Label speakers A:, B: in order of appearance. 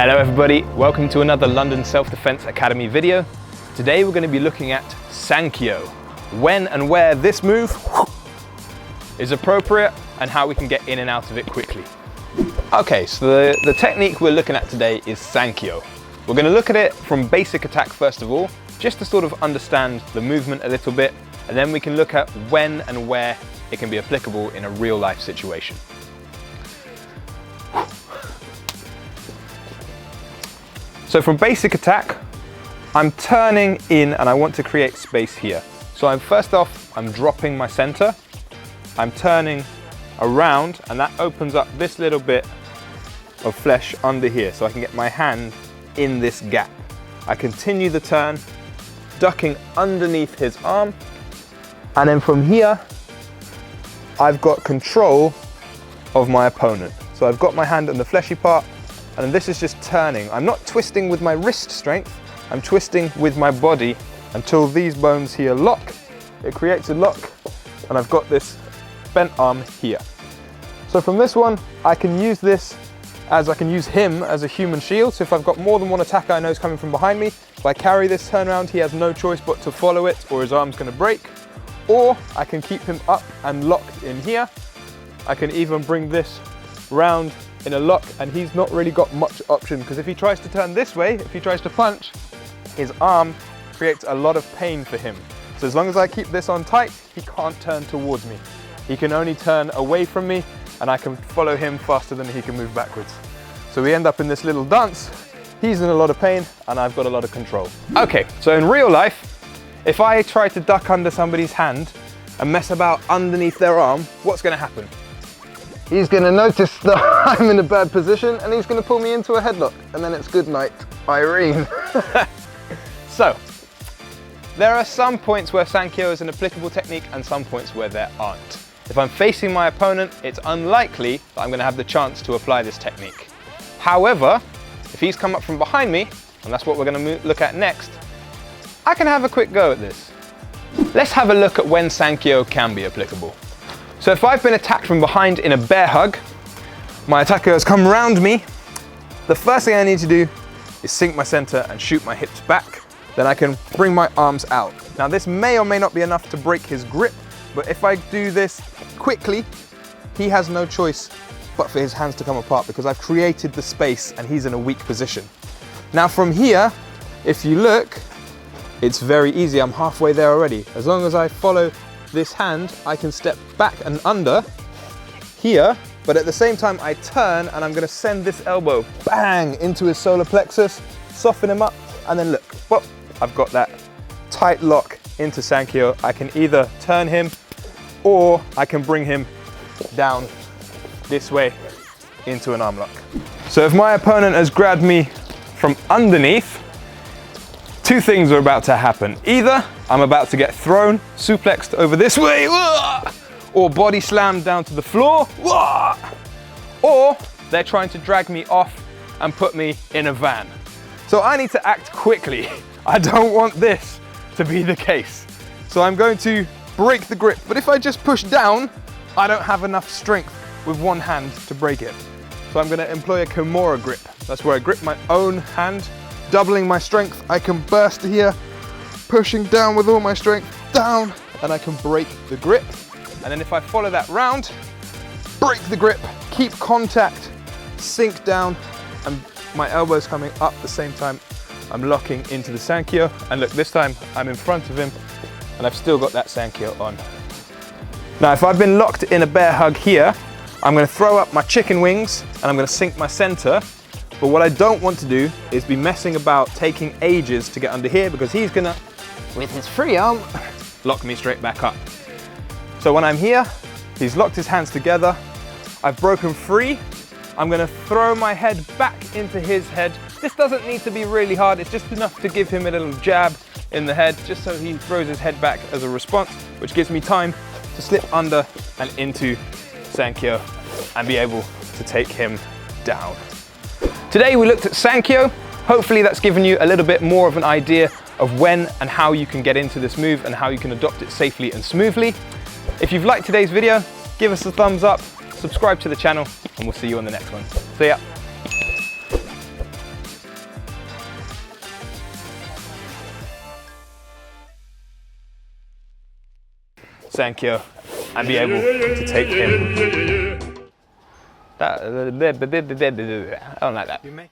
A: Hello everybody, welcome to another London Self-Defense Academy video. Today we're going to be looking at Sankyo, when and where this move is appropriate and how we can get in and out of it quickly. Okay, so the technique we're looking at today is Sankyo. We're going to look at it from basic attack first of all, just to sort of understand the movement a little bit, and then we can look at when and where it can be applicable in a real life situation. So from basic attack, I'm turning in and I want to create space here. So first off, I'm dropping my center, I'm turning around, and that opens up this little bit of flesh under here so I can get my hand in this gap. I continue the turn, ducking underneath his arm, and then from here, I've got control of my opponent. So I've got my hand on the fleshy part, and this is just turning. I'm not twisting with my wrist strength, I'm twisting with my body until these bones here lock. It creates a lock, and I've got this bent arm here. So from this one, I can use this as I can use him as a human shield. So if I've got more than one attacker I know is coming from behind me, if I carry this turnaround, he has no choice but to follow it or his arm's gonna break. Or I can keep him up and locked in here. I can even bring this round in a lock, and he's not really got much option, because if he tries to turn this way, if he tries to punch, his arm creates a lot of pain for him. So as long as I keep this on tight, he can't turn towards me. He can only turn away from me, and I can follow him faster than he can move backwards. So we end up in this little dance. He's in a lot of pain, and I've got a lot of control. Okay, so in real life, if I try to duck under somebody's hand and mess about underneath their arm, what's gonna happen? He's gonna notice that I'm in a bad position, and he's gonna pull me into a headlock, and then it's good night, Irene. So, there are some points where Sankyo is an applicable technique and some points where there aren't. If I'm facing my opponent, it's unlikely that I'm gonna have the chance to apply this technique. However, if he's come up from behind me, and that's what we're gonna look at next, I can have a quick go at this. Let's have a look at when Sankyo can be applicable. So if I've been attacked from behind in a bear hug, my attacker has come around me, the first thing I need to do is sink my center and shoot my hips back. Then I can bring my arms out. Now this may or may not be enough to break his grip, but if I do this quickly, he has no choice but for his hands to come apart, because I've created the space and he's in a weak position. Now from here, if you look, it's very easy. I'm halfway there already. As long as I follow this hand, I can step back and under here, but at the same time I turn and I'm gonna send this elbow bang into his solar plexus, soften him up, and then look, well, I've got that tight lock into Sankyo. I can either turn him or I can bring him down this way into an arm lock. So if my opponent has grabbed me from underneath, two things are about to happen. Either I'm about to get thrown, suplexed over this way, or body slammed down to the floor, or they're trying to drag me off and put me in a van. So I need to act quickly. I don't want this to be the case. So I'm going to break the grip, but if I just push down, I don't have enough strength with one hand to break it. So I'm going to employ a Kimura grip. That's where I grip my own hand, doubling my strength. I can burst here, pushing down with all my strength, down, and I can break the grip. And then if I follow that round, break the grip, keep contact, sink down, and my elbow's coming up at the same time I'm locking into the Sankyo. And look, this time I'm in front of him and I've still got that Sankyo on. Now, if I've been locked in a bear hug here, I'm gonna throw up my chicken wings and I'm gonna sink my center. But what I don't want to do is be messing about taking ages to get under here, because he's gonna, with his free arm, lock me straight back up. So when I'm here, he's locked his hands together, I've broken free, I'm gonna throw my head back into his head. This doesn't need to be really hard, it's just enough to give him a little jab in the head, just so he throws his head back as a response, which gives me time to slip under and into Sankyo and be able to take him down. Today we looked at Sankyo. Hopefully that's given you a little bit more of an idea of when and how you can get into this move and how you can adopt it safely and smoothly. If you've liked today's video, give us a thumbs up, subscribe to the channel, and we'll see you on the next one. See ya. Sankyo and be able to take him. I don't like that.